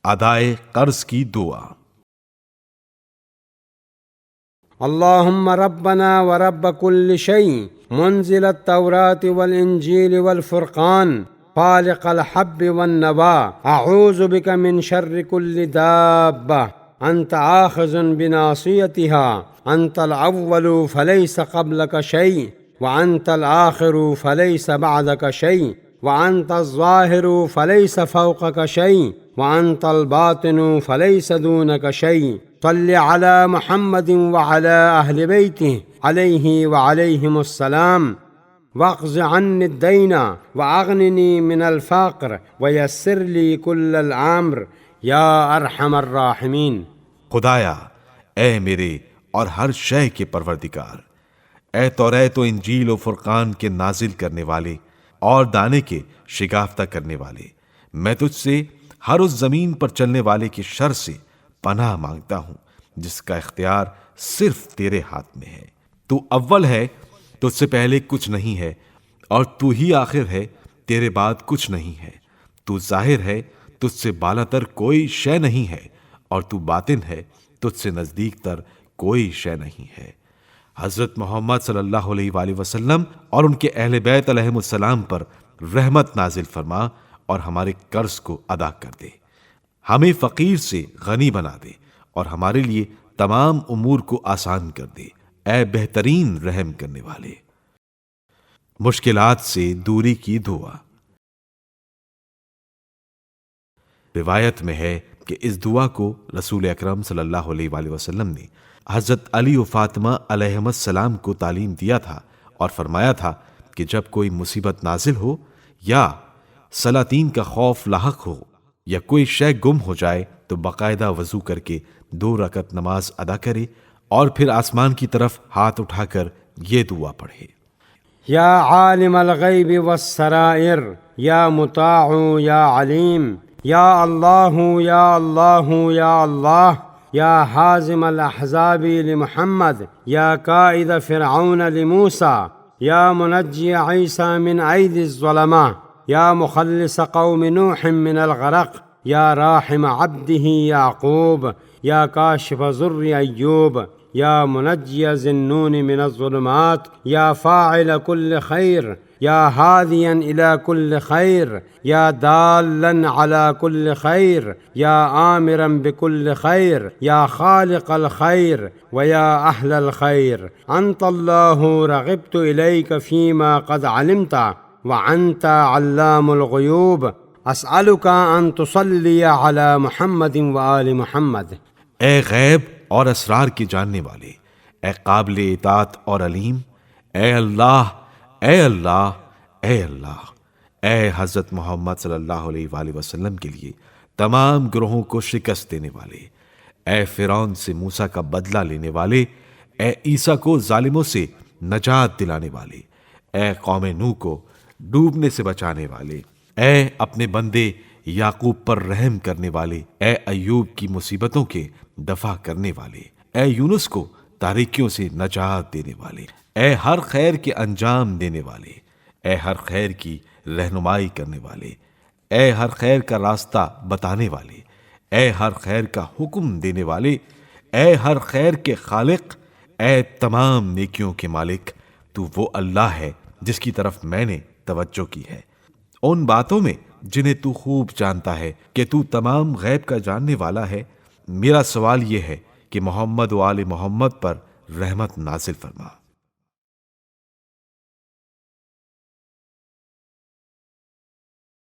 ادائے قرض کی دعا۔ اللهم ربنا ورب كل شيء منزل التوراة والإنجيل والفرقان فالق الحب والنوى أعوذ بك من شر كل دابة أنت آخذ بناصيتها أنت الأول فليس قبلك شيء وأنت الآخر فليس بعدك شيء وأنت الظاهر فليس فوقك شيء وأنت الباطن فليس دونك شيء صل على محمد وعلى أهل بيته عليه وعليهم السلام واقض عني الدين وأغنني من الفقر ويسر لي كل الأمر يا أرحم الراحمين۔ خدایا اے میرے اور ہر شے کے پروردگار، اے توریت و انجیل و فرقان کے نازل کرنے والے اور دانے کے شگافتہ کرنے والے، میں تجھ سے ہر اس زمین پر چلنے والے کی شر سے پناہ مانگتا ہوں جس کا اختیار صرف تیرے ہاتھ میں ہے۔ تو اول ہے، تجھ سے پہلے کچھ نہیں ہے، اور تو ہی آخر ہے، تیرے بعد کچھ نہیں ہے۔ تو ظاہر ہے، تجھ سے بالا تر کوئی شے نہیں ہے، اور تو باطن ہے، تجھ سے نزدیک تر کوئی شے نہیں ہے۔ حضرت محمد صلی اللہ علیہ وآلہ وسلم اور ان کے اہل بیت علیہم السلام پر رحمت نازل فرما اور ہمارے قرض کو ادا کر دے، ہمیں فقیر سے غنی بنا دے اور ہمارے لیے تمام امور کو آسان کر دے، اے بہترین رحم کرنے والے۔ مشکلات سے دوری کی دعا۔ روایت میں ہے کہ اس دعا کو رسول اکرم صلی اللہ علیہ وآلہ وسلم نے حضرت علی و فاطمہ علیہم السلام کو تعلیم دیا تھا اور فرمایا تھا کہ جب کوئی مصیبت نازل ہو یا سلاطین کا خوف لاحق ہو یا کوئی شے گم ہو جائے تو باقاعدہ وضو کر کے 2 رکعت نماز ادا کرے اور پھر آسمان کی طرف ہاتھ اٹھا کر یہ دعا پڑھے: یا عالم الغیب والسرائر یا مطاع یا علیم یا اللہ یا اللہ یا اللہ یا حازم الاحزاب لمحمد یا قائد فرعون لموسیٰ یا منجی عیسیٰ من عید الظلماء یا مخلص قوم نوح من الغرق یا راحم عبده یعقوب یا کاشف ضر ایوب یا منجی ذنون من الظلمات یا فاعل كل خیر یا ہادیا الى كل خیر یا دالا على كل خیر یا آمرا بكل خیر یا خالق الخیر ویا اہل الخیر انت اللہ رغبت الیک فیما قد علمت وانت علام الغیوب اسألک ان تصلی علی محمد وآل محمد۔ اے غیب اور اسرار کی جاننے والے، اے قابل اطاعت اور علیم، اے اللہ اے اللہ اے اللہ، اے حضرت محمد صلی اللہ علیہ وآلہ وسلم کے لیے تمام گروہوں کو شکست دینے والے، اے فرعون سے موسیٰ کا بدلہ لینے والے، اے عیسیٰ کو ظالموں سے نجات دلانے والے، اے قوم نوح کو ڈوبنے سے بچانے والے، اے اپنے بندے یعقوب پر رحم کرنے والے، اے ایوب کی مصیبتوں کے دفع کرنے والے، اے یونس کو تاریکیوں سے نجات دینے والے، اے ہر خیر کے انجام دینے والے، اے ہر خیر کی رہنمائی کرنے والے، اے ہر خیر کا راستہ بتانے والے، اے ہر خیر کا حکم دینے والے، اے ہر خیر کے خالق، اے تمام نیکیوں کے مالک، تو وہ اللہ ہے جس کی طرف میں نے توجہ کی ہے، ان باتوں میں جنہیں تو خوب جانتا ہے کہ تو تمام غیب کا جاننے والا ہے۔ میرا سوال یہ ہے کہ محمد و آل محمد پر رحمت نازل فرما۔